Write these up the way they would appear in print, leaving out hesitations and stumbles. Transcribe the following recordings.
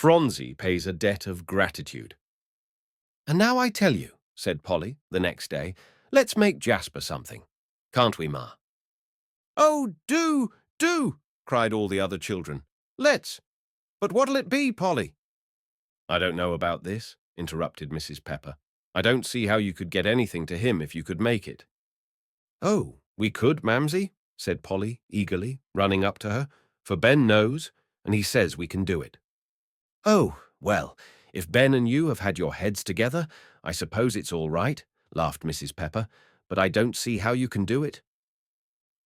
Phronsie pays a debt of gratitude. "And now I tell you," said Polly the next day, "let's make Jasper something. Can't we, Ma?" "Oh, do," cried all the other children. "Let's. But what'll it be, Polly?" "I don't know about this," interrupted Mrs. Pepper. "I don't see how you could get anything to him if you could make it." "Oh, we could, Mamsie," said Polly eagerly, running up to her, "for Ben knows, and he says we can do it." "Oh, well, if Ben and you have had your heads together, I suppose it's all right," laughed Mrs. Pepper, "but I don't see how you can do it."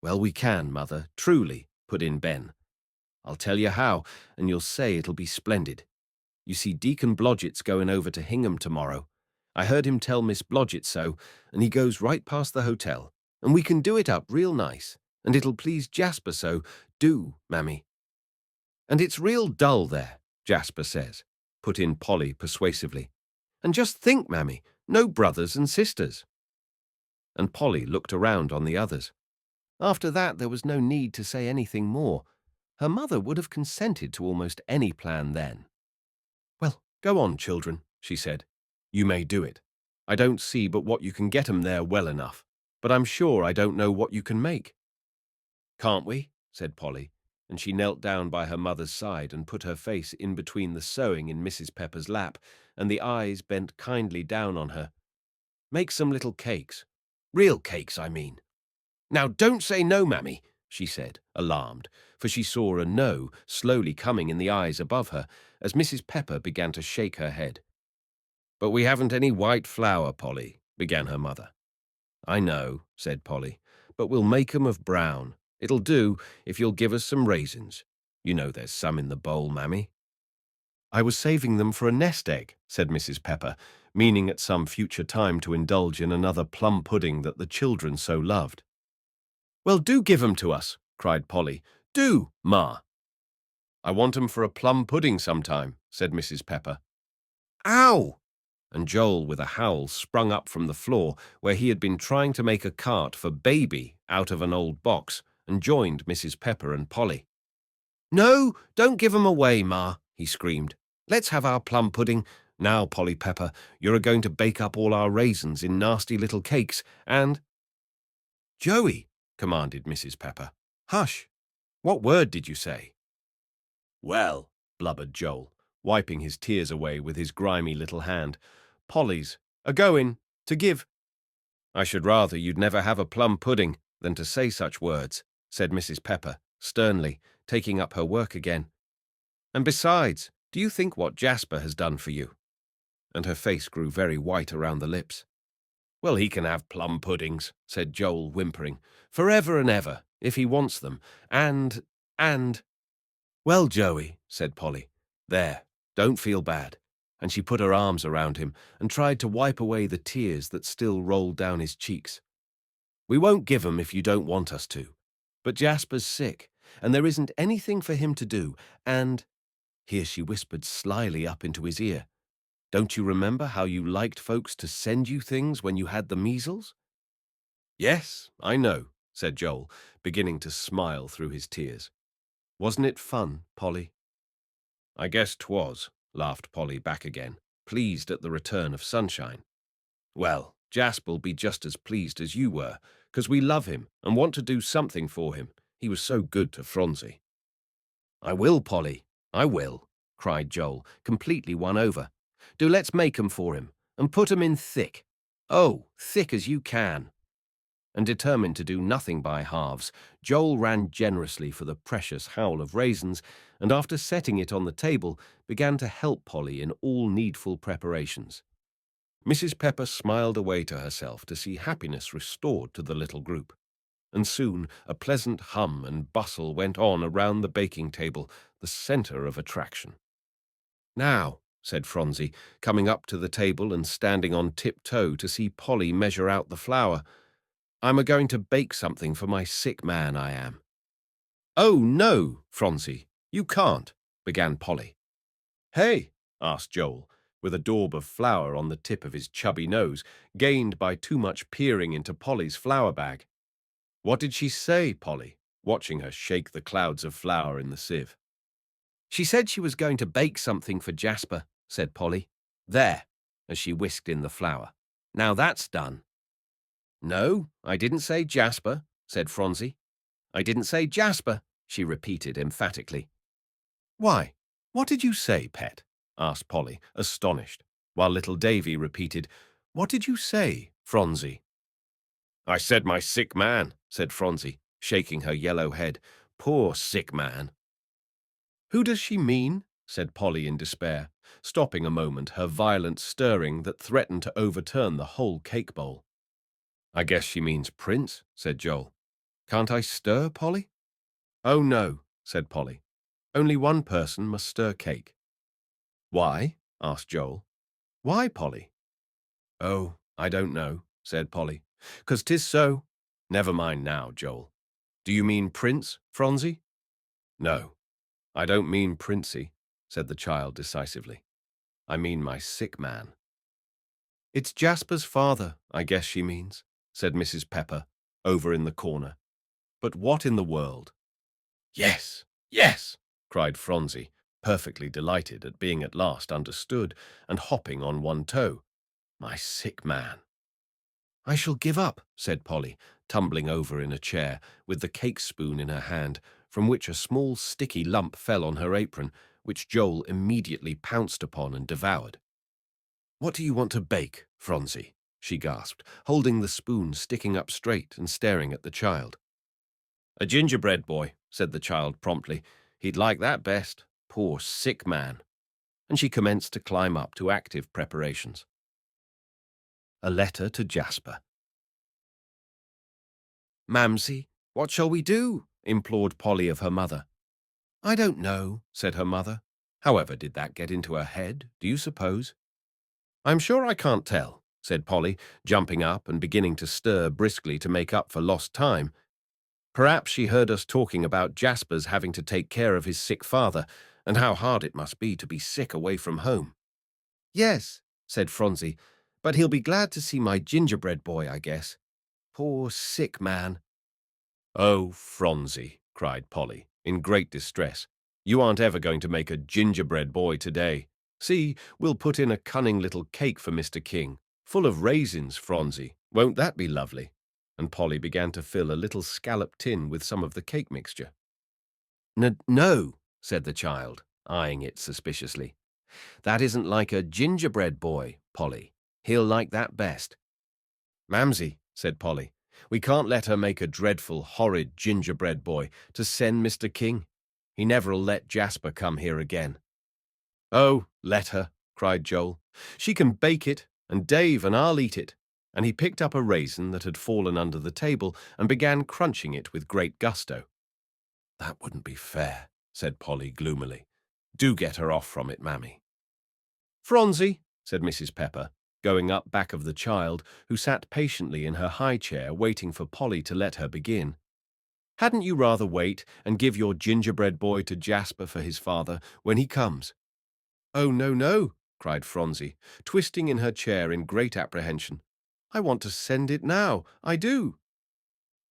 "Well, we can, Mother, truly," put in Ben. "I'll tell you how, and you'll say it'll be splendid. You see, Deacon Blodgett's going over to Hingham tomorrow. I heard him tell Miss Blodgett so, and he goes right past the hotel, and we can do it up real nice, and it'll please Jasper so, do, Mammy." "And it's real dull there," Jasper says, put in Polly persuasively. "And just think, Mammy, no brothers and sisters." And Polly looked around on the others. After that, there was no need to say anything more. Her mother would have consented to almost any plan then. "Well, go on, children," she said. "You may do it. I don't see but what you can get 'em there well enough, but I'm sure I don't know what you can make." "Can't we?" said Polly, and she knelt down by her mother's side and put her face in between the sewing in Mrs. Pepper's lap, and the eyes bent kindly down on her. "Make some little cakes. Real cakes, I mean." "Now don't say no, Mammy," she said, alarmed, for she saw a no slowly coming in the eyes above her as Mrs. Pepper began to shake her head. "But we haven't any white flour, Polly," began her mother. "I know," said Polly, "but we'll make 'em of brown. It'll do if you'll give us some raisins. You know there's some in the bowl, Mammy." "I was saving them for a nest egg," said Mrs. Pepper, meaning at some future time to indulge in another plum pudding that the children so loved. "Well, do give 'em to us," cried Polly. "Do, Ma." "I want 'em for a plum pudding sometime," said Mrs. Pepper. "Ow!" And Joel, with a howl, sprung up from the floor, where he had been trying to make a cart for Baby out of an old box, and joined Mrs. Pepper and Polly. "No, don't give 'em away, Ma," he screamed. "Let's have our plum pudding. Now, Polly Pepper, you're going to bake up all our raisins in nasty little cakes, and—" "Joey," commanded Mrs. Pepper. "Hush! What word did you say?" "Well," blubbered Joel, wiping his tears away with his grimy little hand, "Polly's a-goin' to give—" "I should rather you'd never have a plum pudding than to say such words," said Mrs. Pepper, sternly, taking up her work again. "And besides, do you think what Jasper has done for you?" And her face grew very white around the lips. "Well, he can have plum puddings," said Joel, whimpering, "forever and ever, if he wants them, and—" "Well, Joey," said Polly, "there, don't feel bad." And she put her arms around him and tried to wipe away the tears that still rolled down his cheeks. "We won't give 'em if you don't want us to. But Jasper's sick, and there isn't anything for him to do, and—" Here she whispered slyly up into his ear, "Don't you remember how you liked folks to send you things when you had the measles?" "Yes, I know," said Joel, beginning to smile through his tears. "Wasn't it fun, Polly?" "I guess 'twas," laughed Polly back again, pleased at the return of sunshine. "Well, Jasper'll be just as pleased as you were, 'cause we love him and want to do something for him. He was so good to Phronsie." "I will, Polly, I will," cried Joel, completely won over. "Do let's make 'em for him, and put 'em in thick. Oh, thick as you can." And determined to do nothing by halves, Joel ran generously for the precious howl of raisins, and after setting it on the table, began to help Polly in all needful preparations. Mrs. Pepper smiled away to herself to see happiness restored to the little group, and soon a pleasant hum and bustle went on around the baking table, the center of attraction. "Now," said Phronsie, coming up to the table and standing on tiptoe to see Polly measure out the flour, "I'm a-going to bake something for my sick man, I am." "Oh, no, Phronsie, you can't," began Polly. "Hey?" asked Joel, with a daub of flour on the tip of his chubby nose, gained by too much peering into Polly's flour bag. "What did she say, Polly?" watching her shake the clouds of flour in the sieve. She said she was going to bake something for Jasper, said Polly. There, as she whisked in the flour. Now that's done. No, I didn't say Jasper, said Phronsie. I didn't say Jasper, she repeated emphatically. Why, what did you say, pet? Asked Polly, astonished, while little Davy repeated, What did you say, Phronsie? I said my sick man, said Phronsie, shaking her yellow head. Poor sick man. Who does she mean? Said Polly in despair, stopping a moment her violent stirring that threatened to overturn the whole cake bowl. I guess she means Prince, said Joel. Can't I stir, Polly? Oh, no, said Polly. Only one person must stir cake. Why? Asked Joel. Why, Polly? Oh, I don't know, said Polly. 'Cause 'tis so. Never mind now, Joel. Do you mean Prince, Phronsie? No, I don't mean Princey, said the child decisively. I mean my sick man. It's Jasper's father, I guess she means, said Mrs. Pepper, over in the corner. But what in the world? Yes, yes, cried Phronsie, perfectly delighted at being at last understood and hopping on one toe. My sick man. I shall give up, said Polly, tumbling over in a chair, with the cake spoon in her hand, from which a small sticky lump fell on her apron, which Joel immediately pounced upon and devoured. What do you want to bake, Phronsie? She gasped, holding the spoon sticking up straight and staring at the child. A gingerbread boy, said the child promptly. He'd like that best. Poor sick man. And she commenced to climb up to active preparations. A letter to Jasper. Mamsie, what shall we do? Implored Polly of her mother. I don't know, said her mother. However did that get into her head, do you suppose? I'm sure I can't tell, said Polly, jumping up and beginning to stir briskly to make up for lost time. Perhaps she heard us talking about Jasper's having to take care of his sick father, and how hard it must be to be sick away from home. Yes, said Phronsie, but he'll be glad to see my gingerbread boy, I guess. Poor sick man. Oh, Phronsie, cried Polly, in great distress. You aren't ever going to make a gingerbread boy today. See, we'll put in a cunning little cake for Mr. King, full of raisins, Phronsie. Won't that be lovely? And Polly began to fill a little scallop tin with some of the cake mixture. No, said the child, eyeing it suspiciously. That isn't like a gingerbread boy, Polly. He'll like that best. Mamsie, said Polly, we can't let her make a dreadful, horrid gingerbread boy to send Mr. King. He never'll let Jasper come here again. Oh, let her, cried Joel. She can bake it, and Dave and I'll eat it. And he picked up a raisin that had fallen under the table and began crunching it with great gusto. That wouldn't be fair, said Polly gloomily. Do get her off from it, Mammy. Phronsie, said Mrs. Pepper, going up back of the child, who sat patiently in her high chair waiting for Polly to let her begin. Hadn't you rather wait and give your gingerbread boy to Jasper for his father when he comes? Oh, no, no, cried Phronsie, twisting in her chair in great apprehension. I want to send it now, I do.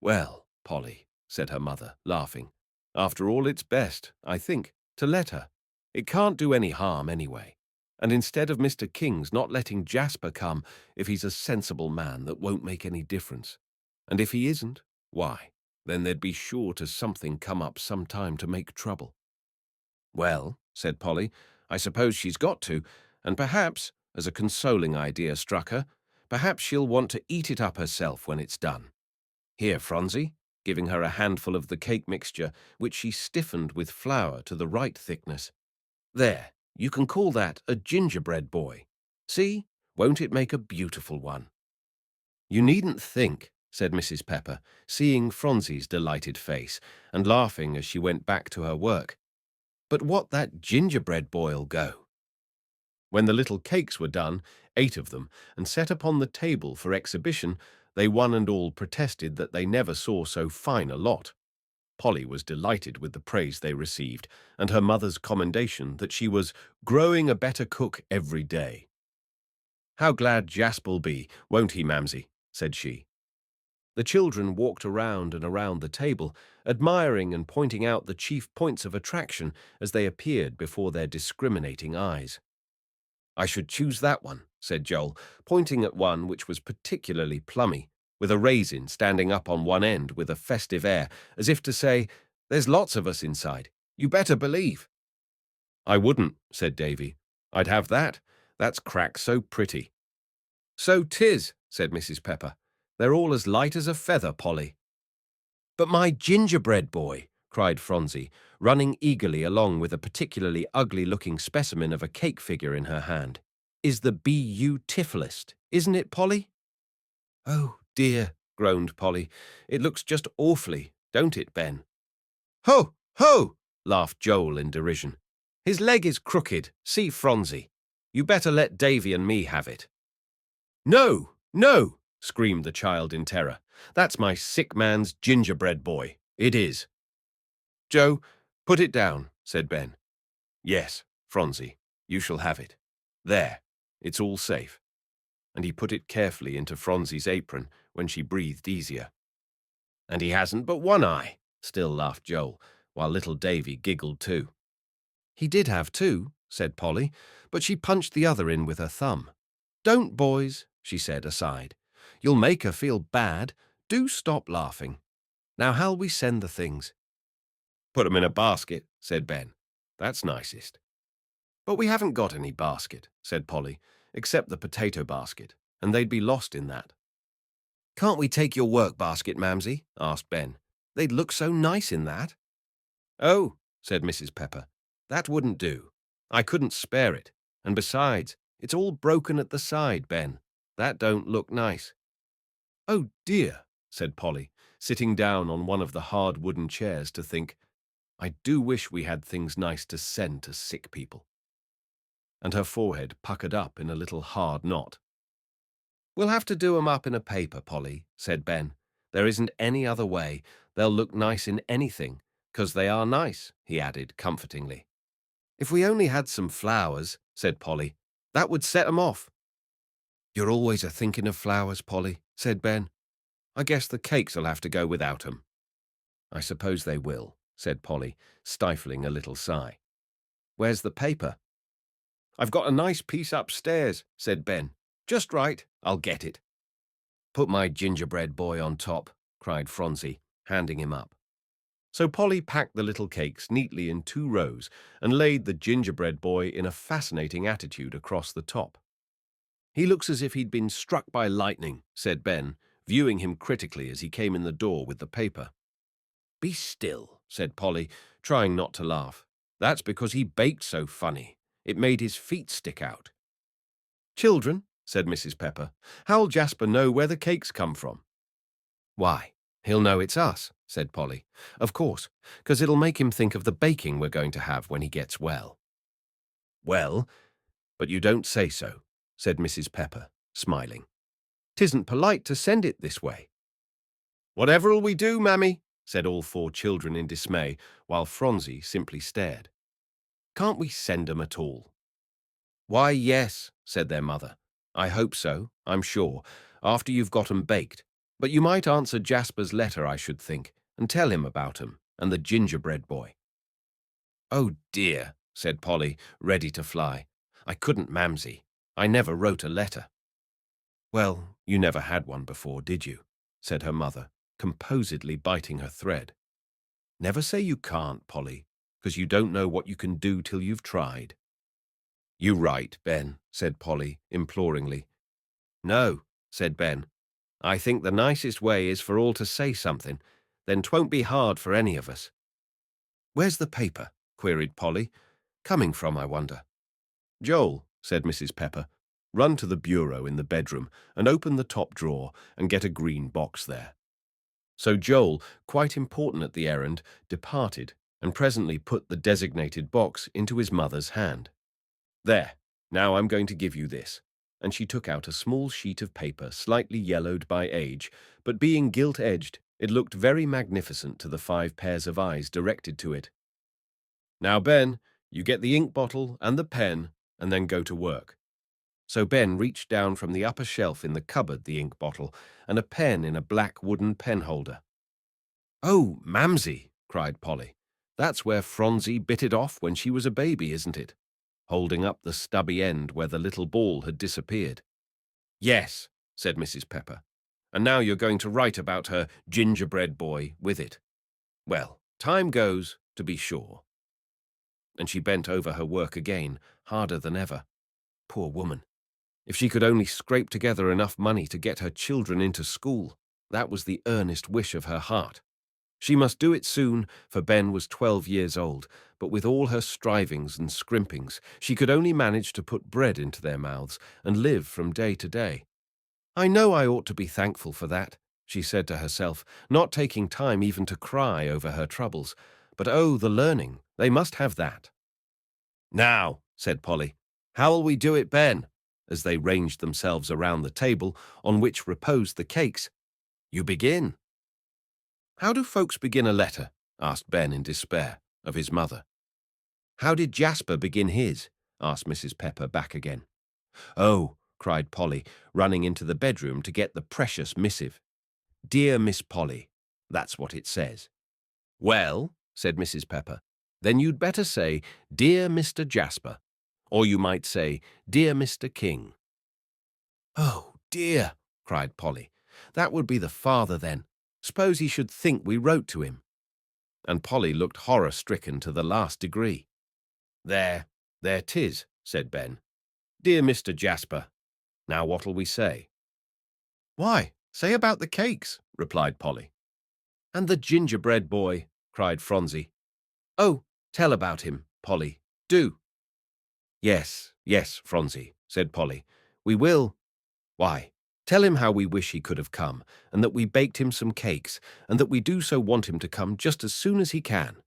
Well, Polly, said her mother, laughing, after all it's best, I think, to let her. It can't do any harm anyway. And instead of Mr. King's not letting Jasper come, if he's a sensible man, that won't make any difference. And if he isn't, why, then there'd be sure to something come up some time to make trouble. Well, said Polly, I suppose she's got to, and perhaps, as a consoling idea struck her, perhaps she'll want to eat it up herself when it's done. Here, Phronsie, giving her a handful of the cake mixture, which she stiffened with flour to the right thickness. There, you can call that a gingerbread boy. See, won't it make a beautiful one? You needn't think, said Mrs. Pepper, seeing Phronsie's delighted face, and laughing as she went back to her work. But what that gingerbread boy'll go. When the little cakes were done, 8 of them, and set upon the table for exhibition, they one and all protested that they never saw so fine a lot. Polly was delighted with the praise they received, and her mother's commendation that she was growing a better cook every day. How glad Jasper'll be, won't he, Mamsie? Said she. The children walked around and around the table, admiring and pointing out the chief points of attraction as they appeared before their discriminating eyes. "I should choose that one," said Joel, pointing at one which was particularly plummy, with a raisin standing up on one end with a festive air, as if to say, "There's lots of us inside. You better believe." "I wouldn't," said Davy. "I'd have that. That's cracked so pretty." "So 'tis," said Mrs. Pepper. "They're all as light as a feather, Polly." "But my gingerbread boy," cried Phronsie, running eagerly along with a particularly ugly-looking specimen of a cake figure in her hand, "is the beautifulest, isn't it, Polly?" "Oh, dear," groaned Polly. "It looks just awfully, don't it, Ben?" "Ho, ho!" laughed Joel in derision. "His leg is crooked. See, Phronsie. You better let Davy and me have it." "No, no!" screamed the child in terror. "That's my sick man's gingerbread boy. It is." "Joe, put it down," said Ben. "Yes, Phronsie, you shall have it. There, it's all safe." And he put it carefully into Phronsie's apron when she breathed easier. "And he hasn't but one eye," still laughed Joel, while little Davy giggled too. "He did have two," said Polly, but she punched the other in with her thumb. "Don't, boys," she said aside. "You'll make her feel bad. Do stop laughing. Now how'll we send the things?" "Put 'em in a basket," said Ben. "That's nicest." "But we haven't got any basket," said Polly, "except the potato basket, and they'd be lost in that." "Can't we take your work basket, Mamsie?" asked Ben. "They'd look so nice in that." "Oh," said Mrs. Pepper, "that wouldn't do. I couldn't spare it, and besides, it's all broken at the side, Ben. That don't look nice." "Oh, dear," said Polly, sitting down on one of the hard wooden chairs to think, "I do wish we had things nice to send to sick people." And her forehead puckered up in a little hard knot. "We'll have to do 'em up in a paper, Polly," said Ben. "There isn't any other way. They'll look nice in anything, 'cause they are nice," he added comfortingly. "If we only had some flowers," said Polly, "that would set 'em off." "You're always a-thinking of flowers, Polly," said Ben. "I guess the cakes'll have to go without 'em." "I suppose they will," said Polly, stifling a little sigh. "Where's the paper?" "I've got a nice piece upstairs," said Ben. "Just right, I'll get it." "Put my gingerbread boy on top," cried Phronsie, handing him up. So Polly packed the little cakes neatly in 2 rows and laid the gingerbread boy in a fascinating attitude across the top. "He looks as if he'd been struck by lightning," said Ben, viewing him critically as he came in the door with the paper. "Be still," said Polly, trying not to laugh. "That's because he baked so funny. It made his feet stick out." "Children," said Mrs. Pepper, "how'll Jasper know where the cakes come from?" "Why, he'll know it's us," said Polly. "Of course, 'cause it'll make him think of the baking we're going to have when he gets well." "Well, but you don't say so," said Mrs. Pepper, smiling. "'Tisn't polite to send it this way." "Whatever'll we do, Mammy?" said all 4 children in dismay, while Phronsie simply stared. "Can't we send 'em at all?" "Why, yes," said their mother. "I hope so, I'm sure, after you've got 'em baked. But you might answer Jasper's letter, I should think, and tell him about 'em, and the gingerbread boy." "Oh, dear," said Polly, ready to fly. "I couldn't, Mamsie. I never wrote a letter." "Well, you never had one before, did you?" said her mother, composedly biting her thread. "Never say you can't, Polly, 'cause you don't know what you can do till you've tried." "You right, Ben," said Polly, imploringly. "No," said Ben. "I think the nicest way is for all to say something. Then 'twon't be hard for any of us." "Where's the paper?" queried Polly. "Coming from, I wonder?" "Joel," said Mrs. Pepper, "run to the bureau in the bedroom and open the top drawer and get a green box there." So Joel, quite important at the errand, departed and presently put the designated box into his mother's hand. "There, now I'm going to give you this." And she took out a small sheet of paper slightly yellowed by age, but being gilt-edged, it looked very magnificent to the 5 pairs of eyes directed to it. "Now, Ben, you get the ink bottle and the pen, and then go to work." So Ben reached down from the upper shelf in the cupboard the ink bottle and a pen in a black wooden pen holder. "Oh, Mamsie!" cried Polly. "That's where Phronsie bit it off when she was a baby, isn't it?" Holding up the stubby end where the little ball had disappeared. "Yes," said Mrs. Pepper. "And now you're going to write about her gingerbread boy with it. Well, time goes, to be sure." And she bent over her work again, harder than ever. Poor woman. If she could only scrape together enough money to get her children into school, that was the earnest wish of her heart. She must do it soon, for Ben was 12 years old, but with all her strivings and scrimpings, she could only manage to put bread into their mouths and live from day to day. "I know I ought to be thankful for that," she said to herself, not taking time even to cry over her troubles. But oh, the learning, they must have that. "Now," said Polly, "how'll we do it, Ben?" as they ranged themselves around the table on which reposed the cakes. "You begin." "How do folks begin a letter?" asked Ben in despair of his mother. "How did Jasper begin his?" asked Mrs. Pepper back again. "Oh," cried Polly, running into the bedroom to get the precious missive. "Dear Miss Polly," that's what it says. "Well," said Mrs. Pepper, "then you'd better say, 'Dear Mr. Jasper,' or you might say, 'Dear Mr. King.'" "Oh, dear," cried Polly. "That would be the father then. Suppose he should think we wrote to him." And Polly looked horror-stricken to the last degree. There 'tis," said Ben. "Dear Mr. Jasper. Now what'll we say?" "Why, say about the cakes," replied Polly. "And the gingerbread boy," cried Phronsie. "Oh, tell about him, Polly, do." "Yes, yes, Phronsie," said Polly. "We will. Why, tell him how we wish he could have come, and that we baked him some cakes, and that we do so want him to come just as soon as he can."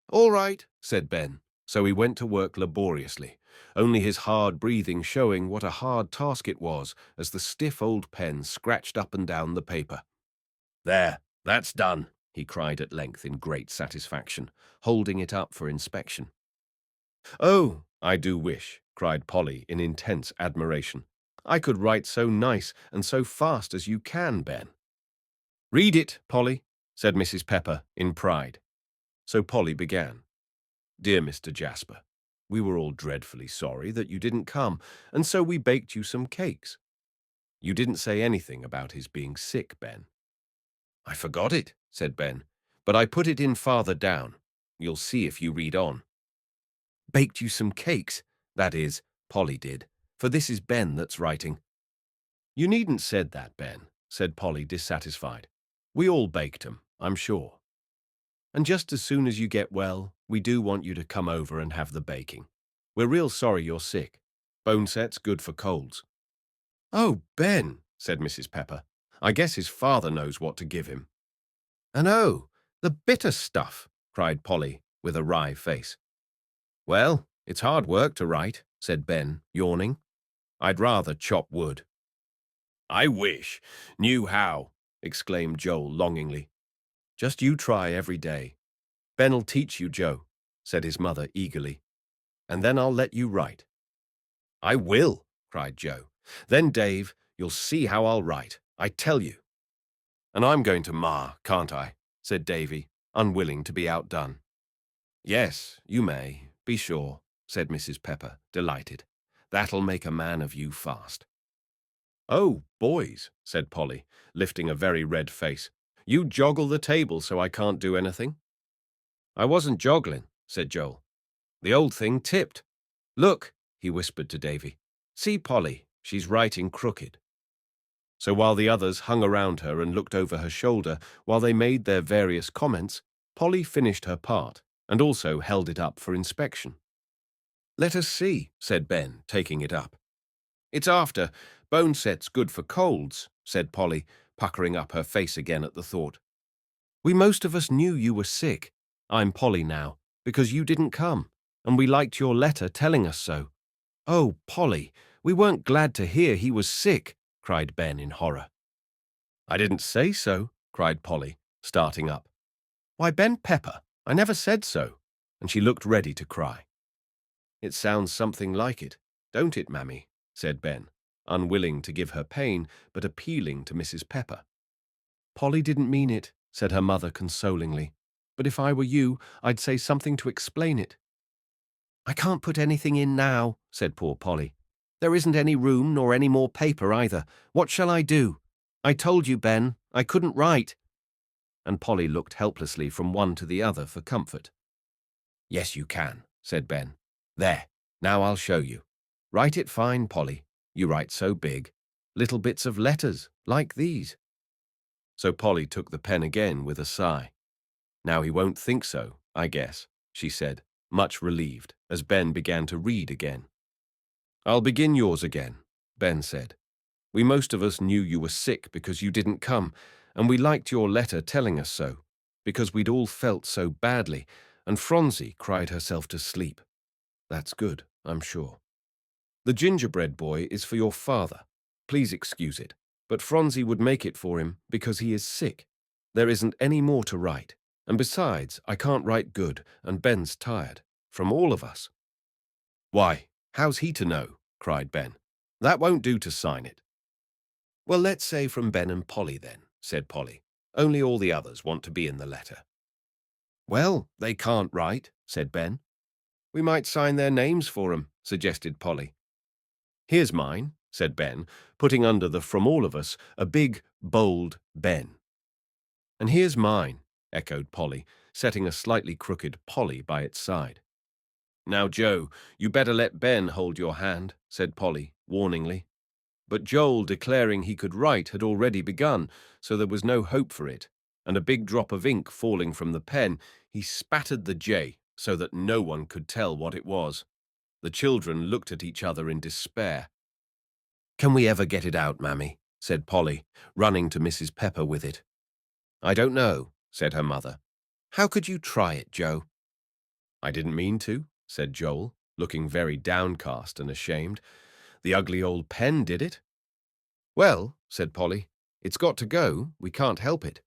"All right," said Ben. So he went to work laboriously, only his hard breathing showing what a hard task it was as the stiff old pen scratched up and down the paper. "There, that's done," he cried at length in great satisfaction, holding it up for inspection. "Oh, I do wish," cried Polly in intense admiration, "I could write so nice and so fast as you can, Ben." "Read it, Polly," said Mrs. Pepper in pride. So Polly began. "Dear Mr. Jasper, we were all dreadfully sorry that you didn't come, and so we baked you some cakes. You didn't say anything about his being sick, Ben." "I forgot it," said Ben, "but I put it in farther down. You'll see if you read on. Baked you some cakes, that is, Polly did, for this is Ben that's writing." "You needn't said that, Ben," said Polly, dissatisfied. "We all baked 'em, I'm sure. And just as soon as you get well, we do want you to come over and have the baking. We're real sorry you're sick. Boneset's good for colds." "Oh, Ben," said Mrs. Pepper, "I guess his father knows what to give him." "And oh, the bitter stuff," cried Polly with a wry face. "Well, it's hard work to write," said Ben, yawning. "I'd rather chop wood." "I wish knew how," exclaimed Joel longingly. "Just you try every day. Ben'll teach you, Joe," said his mother eagerly. "And then I'll let you write." "I will," cried Joe. "Then, Dave, you'll see how I'll write, I tell you." "And I'm going to Ma, can't I?" said Davy, unwilling to be outdone. "Yes, you may, be sure," said Mrs. Pepper, delighted. "That'll make a man of you fast." "Oh, boys," said Polly, lifting a very red face, "you joggle the table so I can't do anything." "I wasn't joggling," said Joel. "The old thing tipped. Look," he whispered to Davy. "See, Polly, she's writing crooked." So while the others hung around her and looked over her shoulder while they made their various comments, Polly finished her part and also held it up for inspection. "Let us see," said Ben, taking it up. "It's after Boneset's good for colds," said Polly, puckering up her face again at the thought. "We most of us knew you were sick. I'm Polly now, because you didn't come, and we liked your letter telling us so." "Oh, Polly, we weren't glad to hear he was sick," cried Ben in horror. "I didn't say so," cried Polly, starting up. "Why, Ben Pepper, I never said so," and she looked ready to cry. "It sounds something like it, don't it, Mammy?" said Ben, unwilling to give her pain, but appealing to Mrs. Pepper. Polly didn't mean it, said her mother consolingly. But if I were you, I'd say something to explain it. I can't put anything in now, said poor Polly. There isn't any room nor any more paper either. What shall I do? I told you, Ben, I couldn't write. And Polly looked helplessly from one to the other for comfort. Yes, you can, said Ben. There, now I'll show you. Write it fine, Polly. You write so big. Little bits of letters, like these. So Polly took the pen again with a sigh. Now he won't think so, I guess, she said, much relieved, as Ben began to read again. I'll begin yours again, Ben said. We most of us knew you were sick because you didn't come, and we liked your letter telling us so, because we'd all felt so badly, and Phronsie cried herself to sleep. That's good, I'm sure. The gingerbread boy is for your father. Please excuse it, but Phronsie would make it for him because he is sick. There isn't any more to write, and besides, I can't write good, and Ben's tired. From all of us. Why, how's he to know? Cried Ben. That won't do to sign it. Well, let's say from Ben and Polly then, said Polly. Only all the others want to be in the letter. Well, they can't write, said Ben. We might sign their names for 'em, suggested Polly. Here's mine, said Ben, putting under the from all of us a big, bold Ben. And here's mine, echoed Polly, setting a slightly crooked Polly by its side. Now, Joe, you better let Ben hold your hand, said Polly, warningly. But Joel, declaring he could write, had already begun, so there was no hope for it, and a big drop of ink falling from the pen, he spattered the J so that no one could tell what it was. The children looked at each other in despair. Can we ever get it out, Mammy? Said Polly, running to Mrs. Pepper with it. I don't know, said her mother. How could you try it, Joe? I didn't mean to, said Joel, looking very downcast and ashamed. The ugly old pen did it. Well, said Polly, it's got to go, we can't help it.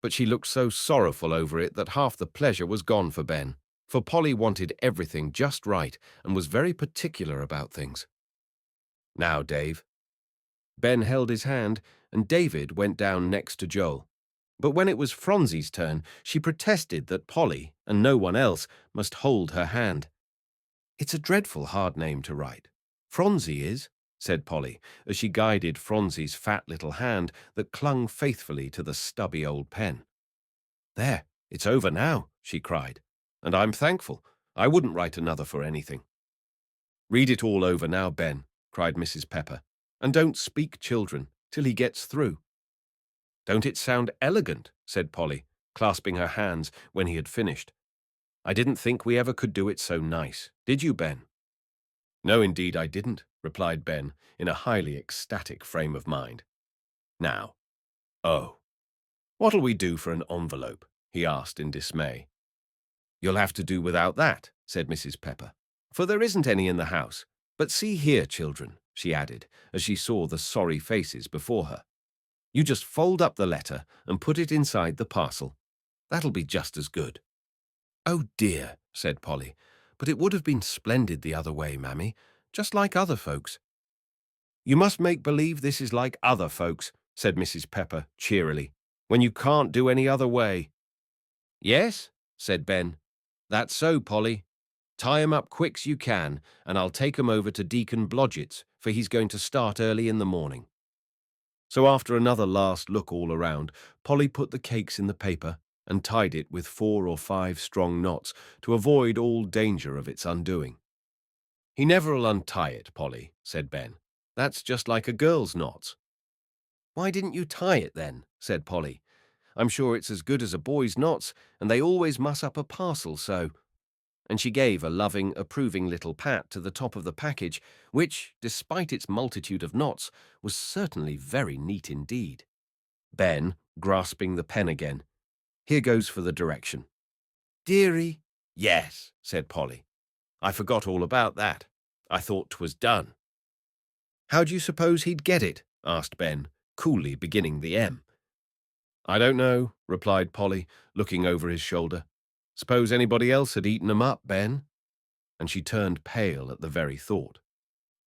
But she looked so sorrowful over it that half the pleasure was gone for Ben, for Polly wanted everything just right and was very particular about things. Now, Dave. Ben held his hand, and David went down next to Joel. But when it was Phronsie's turn, she protested that Polly, and no one else, must hold her hand. It's a dreadful hard name to write. Phronsie is, said Polly, as she guided Phronsie's fat little hand that clung faithfully to the stubby old pen. There, it's over now, she cried, and I'm thankful. I wouldn't write another for anything. Read it all over now, Ben, cried Mrs. Pepper, and don't speak, children, till he gets through. Don't it sound elegant? Said Polly, clasping her hands when he had finished. I didn't think we ever could do it so nice. Did you, Ben? No, indeed I didn't, replied Ben, in a highly ecstatic frame of mind. Now, oh, what'll we do for an envelope? He asked in dismay. You'll have to do without that, said Mrs. Pepper, for there isn't any in the house. But see here, children, she added, as she saw the sorry faces before her. You just fold up the letter and put it inside the parcel. That'll be just as good. Oh dear, said Polly, but it would have been splendid the other way, Mammy, just like other folks. You must make believe this is like other folks, said Mrs. Pepper cheerily, when you can't do any other way. Yes, said Ben. That's so, Polly. Tie 'em up quick's you can, and I'll take 'em over to Deacon Blodgett's, for he's going to start early in the morning. So after another last look all around, Polly put the cakes in the paper and tied it with 4 or 5 strong knots to avoid all danger of its undoing. He never'll untie it, Polly, said Ben. That's just like a girl's knots. Why didn't you tie it then? Said Polly. I'm sure it's as good as a boy's knots, and they always muss up a parcel so. And she gave a loving, approving little pat to the top of the package, which, despite its multitude of knots, was certainly very neat indeed. Ben, grasping the pen again. Here goes for the direction. Dearie. Yes, said Polly. I forgot all about that. I thought 'twas done. How do you suppose he'd get it? Asked Ben, coolly beginning the M. I don't know, replied Polly, looking over his shoulder. Suppose anybody else had eaten 'em up, Ben? And she turned pale at the very thought.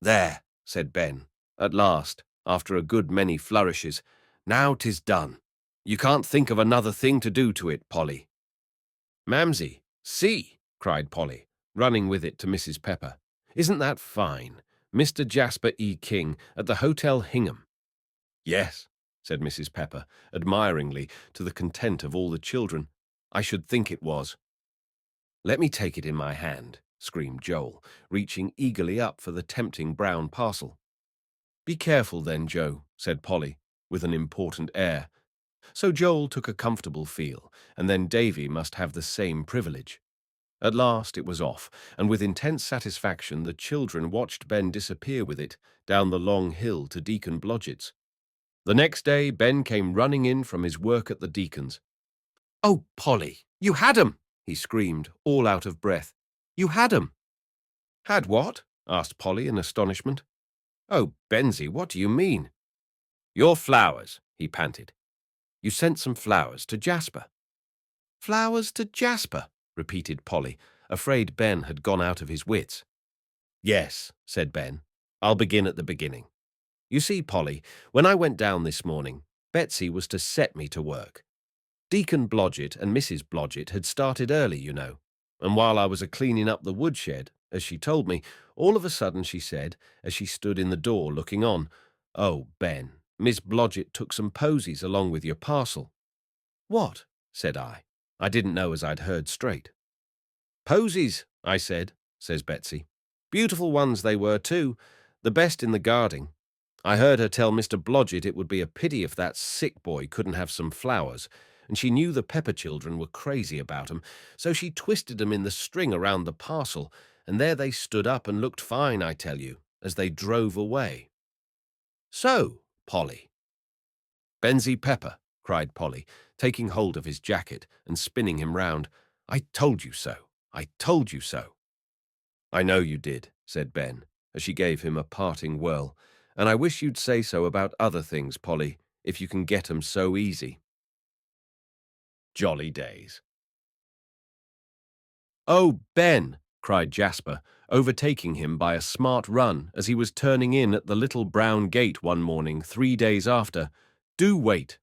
There, said Ben, at last, after a good many flourishes. Now 'tis done. You can't think of another thing to do to it, Polly. Mamsie, see, cried Polly, running with it to Mrs. Pepper. Isn't that fine? Mr. Jasper E. King at the Hotel Hingham. Yes, said Mrs. Pepper, admiringly, to the content of all the children. I should think it was. Let me take it in my hand, screamed Joel, reaching eagerly up for the tempting brown parcel. Be careful then, Joe, said Polly, with an important air. So Joel took a comfortable feel, and then Davy must have the same privilege. At last it was off, and with intense satisfaction the children watched Ben disappear with it down the long hill to Deacon Blodgett's. The next day Ben came running in from his work at the Deacon's. "Oh, Polly, you had 'em!" he screamed, all out of breath. "You had 'em!" "Had what?" asked Polly in astonishment. "Oh, Benzie, what do you mean?" "Your flowers," he panted. "You sent some flowers to Jasper." "Flowers to Jasper," repeated Polly, afraid Ben had gone out of his wits. "Yes," said Ben. "I'll begin at the beginning. You see, Polly, when I went down this morning, Betsy was to set me to work. Deacon Blodgett and Mrs. Blodgett had started early, you know, and while I was a-cleaning up the woodshed, as she told me, all of a sudden she said, as she stood in the door looking on, 'Oh, Ben, Miss Blodgett took some posies along with your parcel.' 'What?' said I. I didn't know as I'd heard straight. 'Posies,' I said, says Betsy. 'Beautiful ones they were, too, the best in the garden. I heard her tell Mr. Blodgett it would be a pity if that sick boy couldn't have some flowers, and she knew the Pepper children were crazy about 'em, so she twisted 'em in the string around the parcel, and there they stood up and looked fine, I tell you, as they drove away.' So, Polly." "Benzie Pepper," cried Polly, taking hold of his jacket and spinning him round. "I told you so. I told you so." "I know you did," said Ben, as she gave him a parting whirl, "and I wish you'd say so about other things, Polly, if you can get 'em so easy." Jolly days. "Oh, Ben!" cried Jasper, overtaking him by a smart run as he was turning in at the little brown gate one morning 3 days after. "Do wait."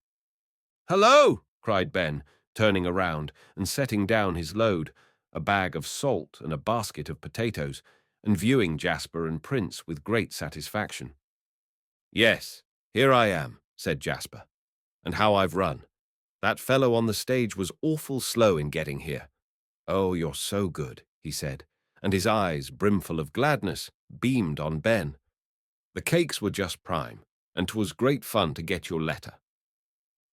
"Hello!" cried Ben, turning around and setting down his load, a bag of salt and a basket of potatoes, and viewing Jasper and Prince with great satisfaction. "Yes, here I am," said Jasper. "And how I've run. That fellow on the stage was awful slow in getting here. Oh, you're so good," he said, and his eyes, brimful of gladness, beamed on Ben. "The cakes were just prime, and 'twas great fun to get your letter."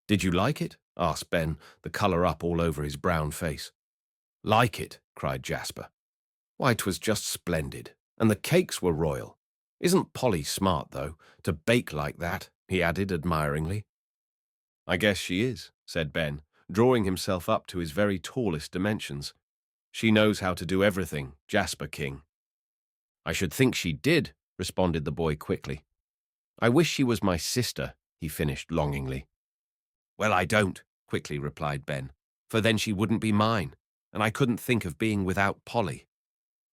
"Did you like it?" asked Ben, the colour up all over his brown face. "Like it?" cried Jasper. "Why, 'twas just splendid, and the cakes were royal. Isn't Polly smart, though, to bake like that?" he added admiringly. "I guess she is," said Ben, drawing himself up to his very tallest dimensions. "She knows how to do everything, Jasper King." "I should think she did," responded the boy quickly. "I wish she was my sister," he finished longingly. "Well, I don't," quickly replied Ben, "for then she wouldn't be mine, and I couldn't think of being without Polly.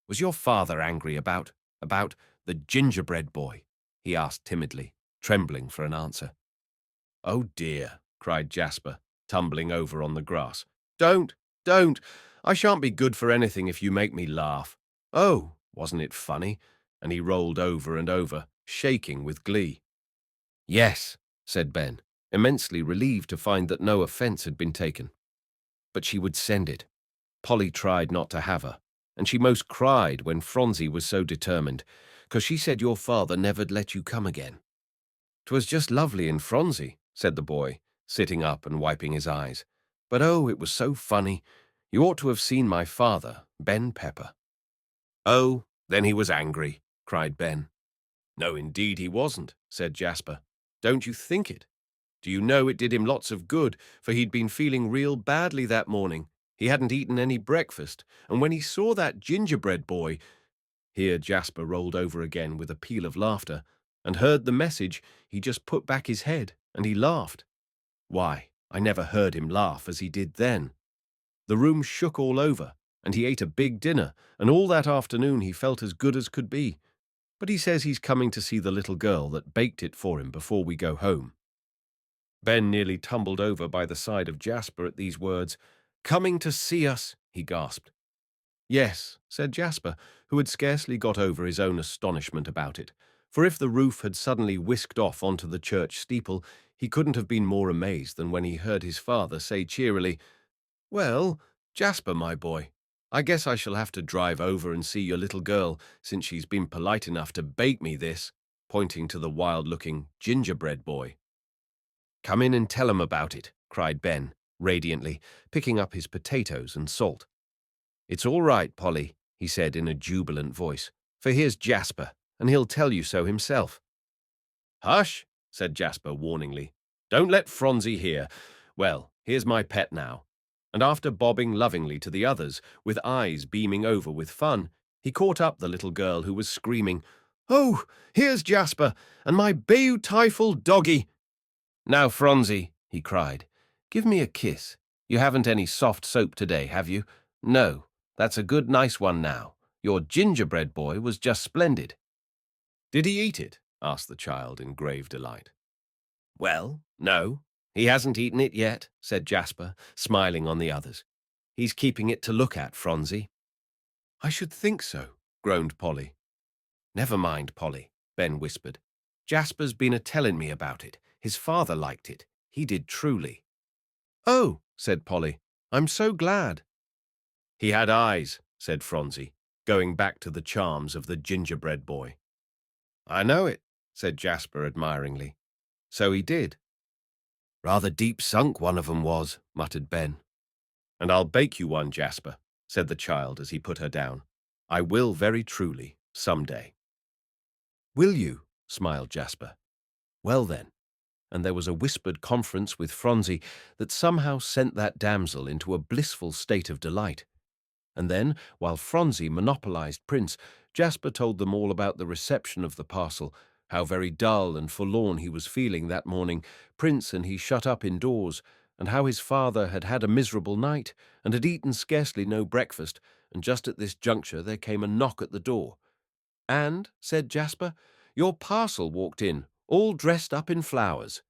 Was your father angry about the gingerbread boy?" he asked timidly, trembling for an answer. "Oh, dear," cried Jasper, tumbling over on the grass. "Don't, don't! I shan't be good for anything if you make me laugh. Oh, wasn't it funny?" And he rolled over and over, shaking with glee. "Yes," said Ben, immensely relieved to find that no offence had been taken. "But she would send it. Polly tried not to have her, and she most cried when Phronsie was so determined, 'cause she said your father never'd let you come again." "'Twas just lovely in Phronsie," said the boy, sitting up and wiping his eyes. "But oh, it was so funny. You ought to have seen my father, Ben Pepper." "Oh, then he was angry," cried Ben. "No, indeed he wasn't," said Jasper. "Don't you think it? Do you know it did him lots of good, for he'd been feeling real badly that morning. He hadn't eaten any breakfast, and when he saw that gingerbread boy—" Here Jasper rolled over again with a peal of laughter, and heard the message, he just put back his head, and he laughed. Why, I never heard him laugh as he did then. The room shook all over, and he ate a big dinner, and all that afternoon he felt as good as could be. but he says he's coming to see the little girl that baked it for him before we go home." Ben nearly tumbled over by the side of Jasper at these words. "Coming to see us," he gasped. "Yes," said Jasper, who had scarcely got over his own astonishment about it, for if the roof had suddenly whisked off onto the church steeple, he couldn't have been more amazed than when he heard his father say cheerily, "Well, Jasper, my boy, I guess I shall have to drive over and see your little girl, since she's been polite enough to bake me this," pointing to the wild-looking gingerbread boy. "Come in and tell 'em about it," cried Ben, radiantly, picking up his potatoes and salt. "It's all right, Polly," he said in a jubilant voice, "for here's Jasper, and he'll tell you so himself." "Hush," said Jasper warningly. "Don't let Phronsie hear. Well, here's my pet now." And after bobbing lovingly to the others, with eyes beaming over with fun, he caught up the little girl who was screaming, "Oh, here's Jasper, and my beautiful doggy." "Now, Phronsie," he cried, "give me a kiss. You haven't any soft soap today, have you? No, that's a good nice one now. Your gingerbread boy was just splendid." "Did he eat it?" asked the child in grave delight. "Well, no, he hasn't eaten it yet," said Jasper, smiling on the others. "He's keeping it to look at, Phronsie." "I should think so," groaned Polly. "Never mind, Polly," Ben whispered. "Jasper's been a-telling me about it. His father liked it. He did truly." "Oh," said Polly, "I'm so glad." "He had eyes," said Phronsie, going back to the charms of the gingerbread boy. "I know it," said Jasper admiringly. "So he did." "Rather deep sunk one of 'em was," muttered Ben. "And I'll bake you one, Jasper," said the child as he put her down. "I will very truly, some day." "Will you?" smiled Jasper. "Well then," and there was a whispered conference with Phronsie that somehow sent that damsel into a blissful state of delight. And then, while Phronsie monopolized Prince, Jasper told them all about the reception of the parcel, how very dull and forlorn he was feeling that morning, Prince and he shut up indoors, and how his father had had a miserable night and had eaten scarcely no breakfast, and just at this juncture there came a knock at the door. "And," said Jasper, "your parcel walked in, all dressed up in flowers."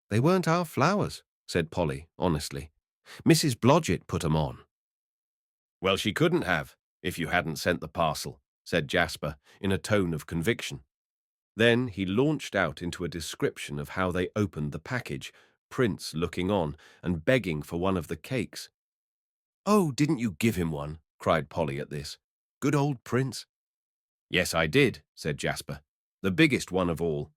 "They weren't our flowers," said Polly, honestly. "Mrs. Blodgett put 'em on." "Well, she couldn't have, if you hadn't sent the parcel," said Jasper, in a tone of conviction. Then he launched out into a description of how they opened the package, Prince looking on and begging for one of the cakes. "Oh, didn't you give him one?" cried Polly at this. "Good old Prince." "Yes, I did," said Jasper. "The biggest one of all."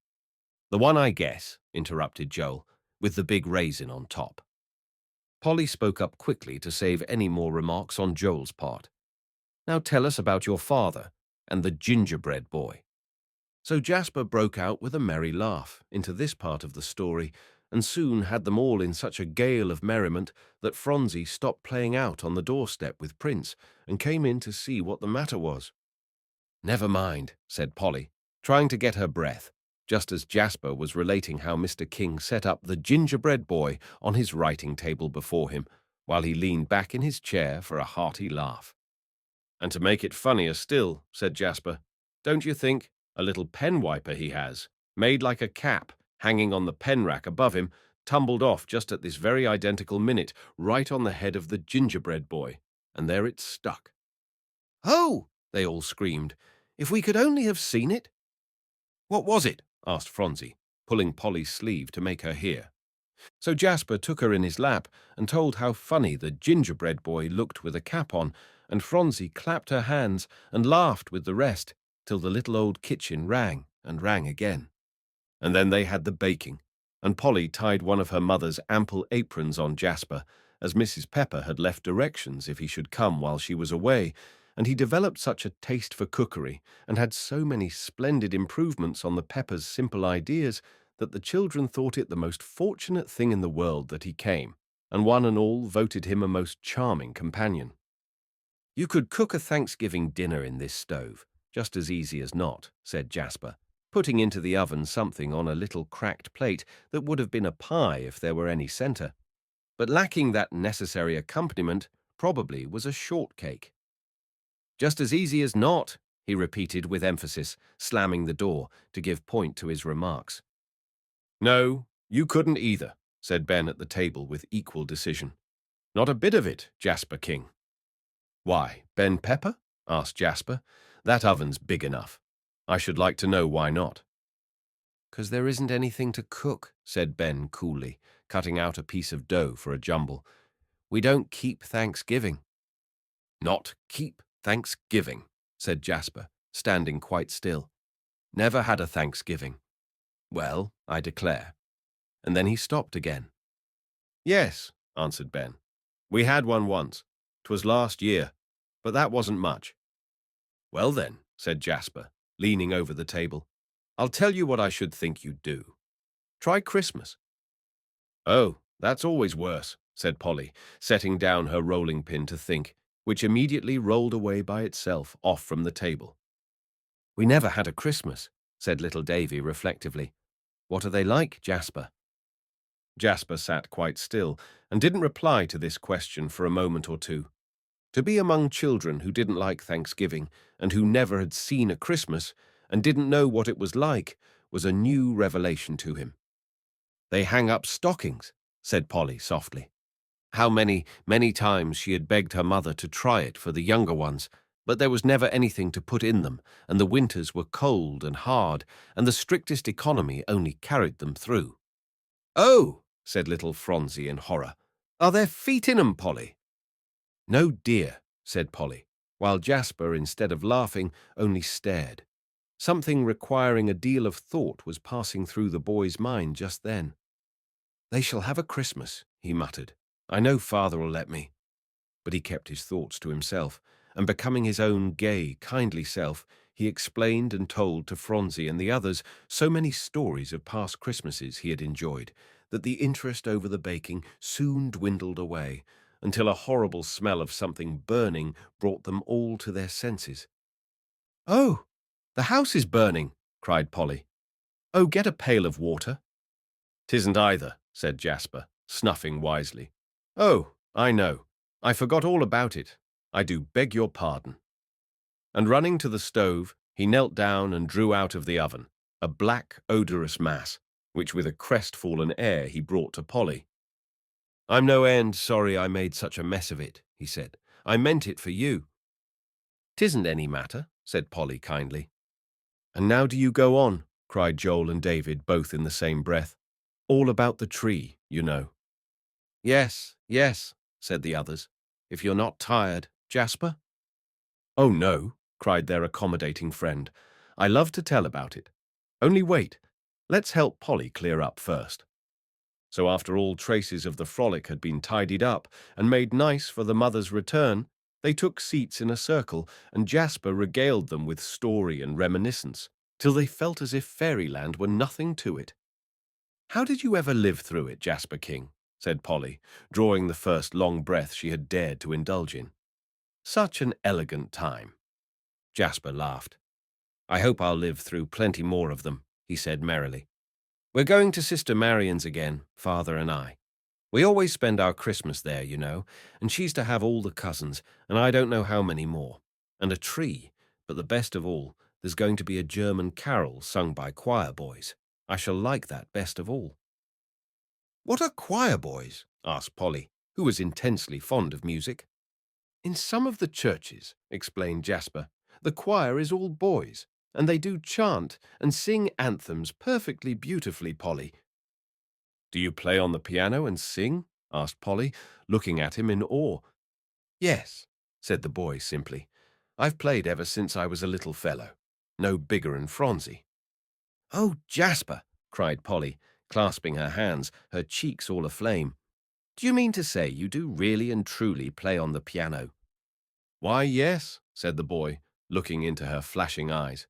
"The one I guess," interrupted Joel, "with the big raisin on top." Polly spoke up quickly to save any more remarks on Joel's part. "Now tell us about your father and the gingerbread boy." So Jasper broke out with a merry laugh into this part of the story, and soon had them all in such a gale of merriment that Phronsie stopped playing out on the doorstep with Prince and came in to see what the matter was. "Never mind," said Polly, trying to get her breath, just as Jasper was relating how Mr. King set up the gingerbread boy on his writing table before him, while he leaned back in his chair for a hearty laugh. "And to make it funnier still," said Jasper, "don't you think, a little pen wiper he has, made like a cap, hanging on the pen rack above him, tumbled off just at this very identical minute, right on the head of the gingerbread boy, and there it stuck." "Oh!" they all screamed. "If we could only have seen it!" "What was it?" asked Phronsie, pulling Polly's sleeve to make her hear. So Jasper took her in his lap and told how funny the gingerbread boy looked with a cap on, and Phronsie clapped her hands and laughed with the rest, till the little old kitchen rang and rang again. And then they had the baking, and Polly tied one of her mother's ample aprons on Jasper, as Mrs. Pepper had left directions if he should come while she was away, and he developed such a taste for cookery, and had so many splendid improvements on the Peppers' simple ideas, that the children thought it the most fortunate thing in the world that he came, and one and all voted him a most charming companion. "You could cook a Thanksgiving dinner in this stove, just as easy as not," said Jasper, putting into the oven something on a little cracked plate that would have been a pie if there were any center. But lacking that necessary accompaniment, probably was a shortcake. "Just as easy as not," he repeated with emphasis, slamming the door to give point to his remarks. No, you couldn't either, said Ben at the table with equal decision. Not a bit of it, Jasper King. Why, Ben Pepper? Asked Jasper. That oven's big enough. I should like to know why not. 'Cause there isn't anything to cook, said Ben coolly, cutting out a piece of dough for a jumble. We don't keep Thanksgiving. Not keep Thanksgiving, said Jasper, standing quite still. Never had a Thanksgiving. Well, I declare. And then he stopped again. Yes, answered Ben. We had one once. 'Twas last year, but that wasn't much. Well then, said Jasper, leaning over the table, I'll tell you what I should think you'd do. Try Christmas. Oh, that's always worse, said Polly, setting down her rolling pin to think, which immediately rolled away by itself off from the table. We never had a Christmas, said little Davy reflectively. What are they like, Jasper? Jasper sat quite still and didn't reply to this question for a moment or two. To be among children who didn't like Thanksgiving and who never had seen a Christmas and didn't know what it was like was a new revelation to him. They hang up stockings, said Polly softly. How many times she had begged her mother to try it for the younger ones, but there was never anything to put in them, and the winters were cold and hard, and the strictest economy only carried them through. Oh, said little Phronsie in horror. Are there feet in 'em, Polly? No, dear, said Polly, while Jasper, instead of laughing, only stared. Something requiring a deal of thought was passing through the boy's mind just then. They shall have a Christmas, he muttered. I know father'll let me. But he kept his thoughts to himself, and becoming his own gay, kindly self, he explained and told to Phronsie and the others so many stories of past Christmases he had enjoyed that the interest over the baking soon dwindled away, until a horrible smell of something burning brought them all to their senses. Oh, the house is burning, cried Polly. Oh, get a pail of water. 'Tisn't either, said Jasper, snuffing wisely. Oh, I know. I forgot all about it. I do beg your pardon. And running to the stove, he knelt down and drew out of the oven a black, odorous mass, which with a crestfallen air he brought to Polly. I'm no end sorry I made such a mess of it, he said. I meant it for you. 'Tisn't any matter, said Polly kindly. And now do you go on, cried Joel and David, both in the same breath. All about the tree, you know. Yes, yes, said the others. If you're not tired, Jasper? Oh, no, cried their accommodating friend. I love to tell about it. Only wait. Let's help Polly clear up first. So after all traces of the frolic had been tidied up and made nice for the mother's return, they took seats in a circle, and Jasper regaled them with story and reminiscence, till they felt as if fairyland were nothing to it. How did you ever live through it, Jasper King? Said Polly, drawing the first long breath she had dared to indulge in. Such an elegant time. Jasper laughed. I hope I'll live through plenty more of them, he said merrily. We're going to Sister Marian's again, Father and I. We always spend our Christmas there, you know, and she's to have all the cousins, and I don't know how many more, and a tree, but the best of all, there's going to be a German carol sung by choir boys. I shall like that best of all. What are choir boys? Asked Polly, who was intensely fond of music. In some of the churches, explained Jasper, the choir is all boys, and they do chant and sing anthems perfectly beautifully, Polly. Do you play on the piano and sing? Asked Polly, looking at him in awe. Yes, said the boy simply. I've played ever since I was a little fellow, no bigger'n Phronsie. Oh, Jasper, cried Polly, clasping her hands, her cheeks all aflame. Do you mean to say you do really and truly play on the piano? Why, yes, said the boy, looking into her flashing eyes.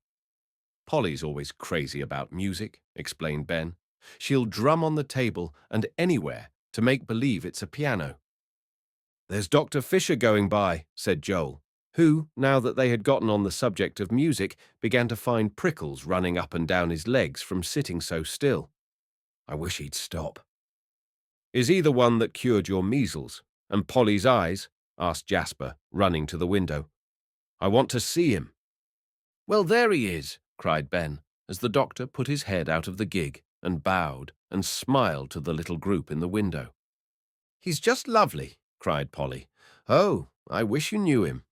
Polly's always crazy about music, explained Ben. She'll drum on the table and anywhere to make believe it's a piano. There's Dr. Fisher going by, said Joel, who, now that they had gotten on the subject of music, began to find prickles running up and down his legs from sitting so still. I wish he'd stop. Is he the one that cured your measles and Polly's eyes? Asked Jasper, running to the window. I want to see him. Well, there he is, cried Ben, as the doctor put his head out of the gig and bowed and smiled to the little group in the window. He's just lovely, cried Polly. Oh, I wish you knew him.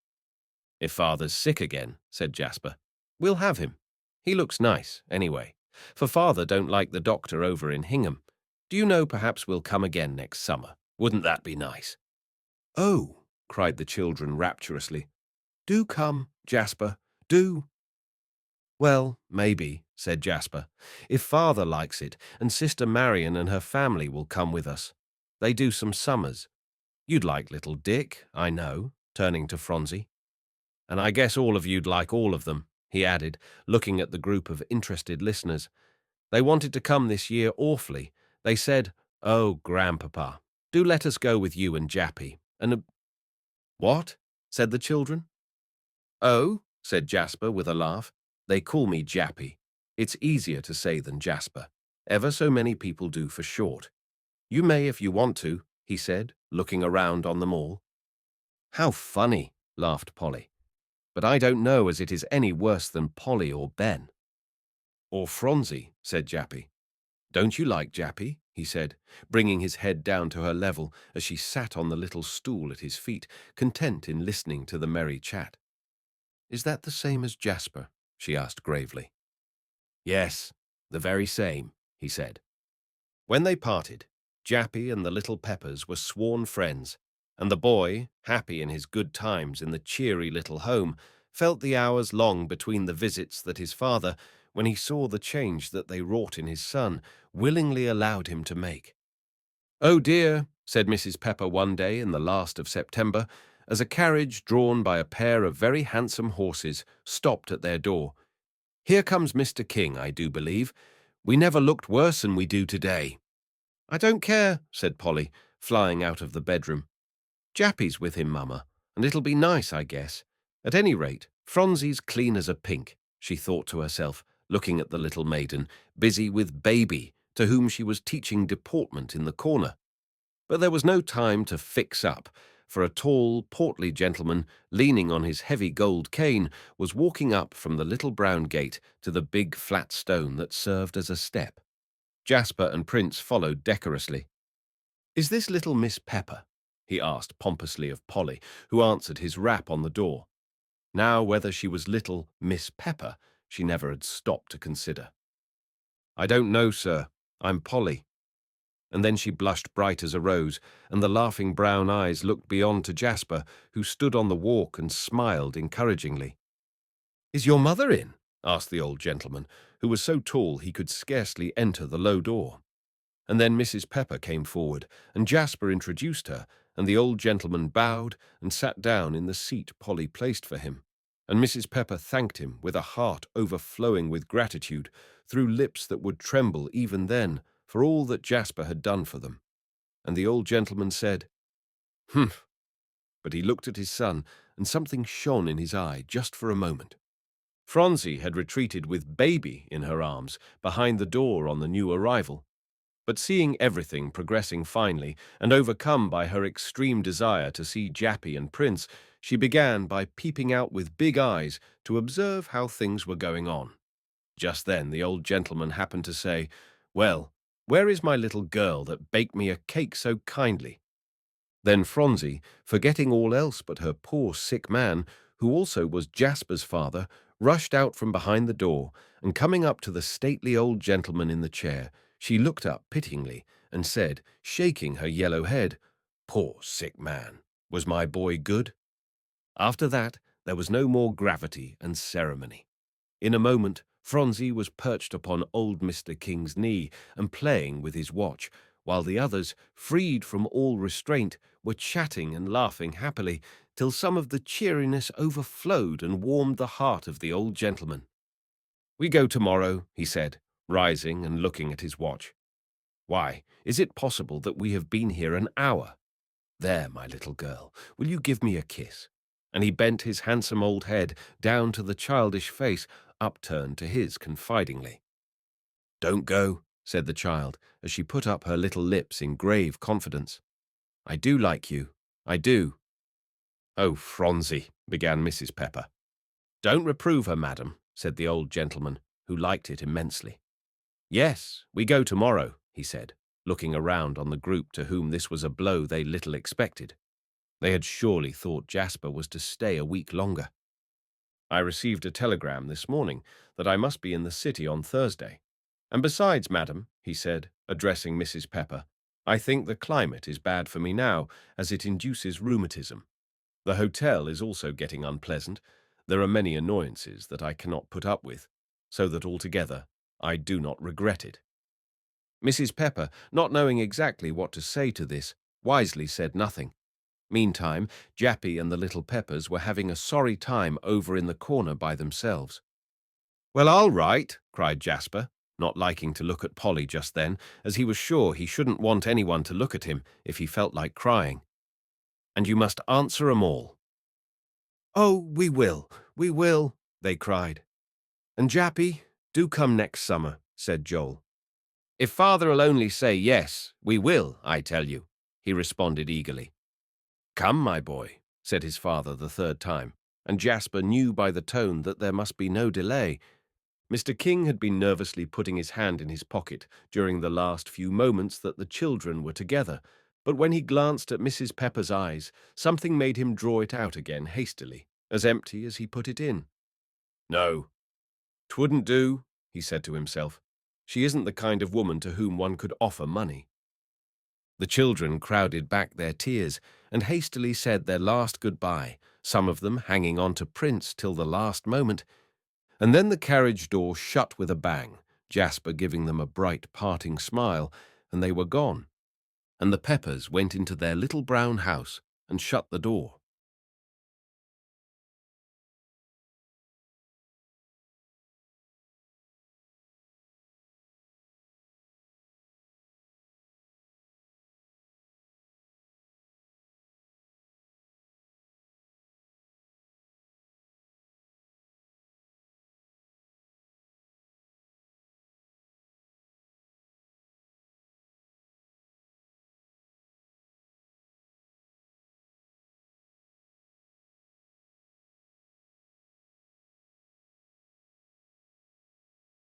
If Father's sick again, said Jasper, we'll have him. He looks nice, anyway, for Father don't like the doctor over in Hingham. Do you know perhaps we'll come again next summer? Wouldn't that be nice? Oh, cried the children rapturously. Do come, Jasper, do. Well, maybe, said Jasper, if Father likes it, and Sister Marion and her family will come with us. They do some summers. You'd like little Dick, I know, turning to Phronsie. And I guess all of you'd like all of them, he added, looking at the group of interested listeners. They wanted to come this year awfully. They said, oh, Grandpapa, do let us go with you and Jappy. And what? Said the children. Oh, said Jasper with a laugh. They call me Jappy. It's easier to say than Jasper. Ever so many people do for short. You may if you want to, he said, looking around on them all. How funny, laughed Polly. But I don't know as it is any worse than Polly or Ben. Or Phronsie, said Jappy. Don't you like Jappy? He said, bringing his head down to her level as she sat on the little stool at his feet, content in listening to the merry chat. Is that the same as Jasper? She asked gravely. Yes, the very same, he said. When they parted, Jappy and the little Peppers were sworn friends, and the boy, happy in his good times in the cheery little home, felt the hours long between the visits that his father, when he saw the change that they wrought in his son, willingly allowed him to make. Oh dear, said Mrs. Pepper one day in the last of September, as a carriage drawn by a pair of very handsome horses stopped at their door. Here comes Mr. King, I do believe. We never looked worse than we do today. I don't care, said Polly, flying out of the bedroom. Jappy's with him, Mama, and it'll be nice, I guess. At any rate, Phronsie's clean as a pink, she thought to herself, looking at the little maiden, busy with Baby, to whom she was teaching deportment in the corner. But there was no time to fix up, for a tall, portly gentleman, leaning on his heavy gold cane, was walking up from the little brown gate to the big flat stone that served as a step. Jasper and Prince followed decorously. Is this little Miss Pepper? He asked pompously of Polly, who answered his rap on the door. Now, whether she was little Miss Pepper, she never had stopped to consider. I don't know, sir. I'm Polly. And then she blushed bright as a rose, and the laughing brown eyes looked beyond to Jasper, who stood on the walk and smiled encouragingly. Is your mother in? Asked the old gentleman, who was so tall he could scarcely enter the low door. And then Mrs. Pepper came forward, and Jasper introduced her, and the old gentleman bowed and sat down in the seat Polly placed for him, and Mrs. Pepper thanked him with a heart overflowing with gratitude, through lips that would tremble even then, for all that Jasper had done for them. And the old gentleman said, Humph. But he looked at his son, and something shone in his eye just for a moment. Phronsie had retreated with Baby in her arms behind the door on the new arrival. But seeing everything progressing finely, and overcome by her extreme desire to see Jappy and Prince, she began by peeping out with big eyes to observe how things were going on. Just then the old gentleman happened to say, Well, where is my little girl that baked me a cake so kindly? Then Phronsie, forgetting all else but her poor sick man, who also was Jasper's father, rushed out from behind the door, and coming up to the stately old gentleman in the chair, she looked up pityingly and said, shaking her yellow head, Poor sick man, was my boy good? After that, there was no more gravity and ceremony. In a moment, Phronsie was perched upon old Mr. King's knee and playing with his watch, while the others, freed from all restraint, were chatting and laughing happily, till some of the cheeriness overflowed and warmed the heart of the old gentleman. We go tomorrow, he said, rising and looking at his watch. Why, is it possible that we have been here an hour? There, my little girl, will you give me a kiss? And he bent his handsome old head down to the childish face, upturned to his confidingly. Don't go, said the child, as she put up her little lips in grave confidence. I do like you, I do. Oh, Phronsie, began Mrs. Pepper. Don't reprove her, madam, said the old gentleman, who liked it immensely. Yes, we go tomorrow, he said, looking around on the group to whom this was a blow they little expected. They had surely thought Jasper was to stay a week longer. I received a telegram this morning that I must be in the city on Thursday. And besides, madam, he said, addressing Mrs. Pepper, I think the climate is bad for me now, as it induces rheumatism. The hotel is also getting unpleasant. There are many annoyances that I cannot put up with, so that altogether I do not regret it. Mrs. Pepper, not knowing exactly what to say to this, wisely said nothing. Meantime, Jappy and the little Peppers were having a sorry time over in the corner by themselves. "Well, I'll write," cried Jasper, not liking to look at Polly just then, as he was sure he shouldn't want anyone to look at him if he felt like crying. "And you must answer 'em all." "Oh, we will," they cried. "And Jappy, do come next summer," said Joel. "If father'll only say yes, we will, I tell you," he responded eagerly. "Come, my boy," said his father the third time, and Jasper knew by the tone that there must be no delay. Mr. King had been nervously putting his hand in his pocket during the last few moments that the children were together, but when he glanced at Mrs. Pepper's eyes, something made him draw it out again hastily, as empty as he put it in. "No, 'twouldn't do," he said to himself. "She isn't the kind of woman to whom one could offer money." The children crowded back their tears and hastily said their last goodbye, some of them hanging on to Prince till the last moment. And then the carriage door shut with a bang, Jasper giving them a bright parting smile, and they were gone. And the Peppers went into their little brown house and shut the door.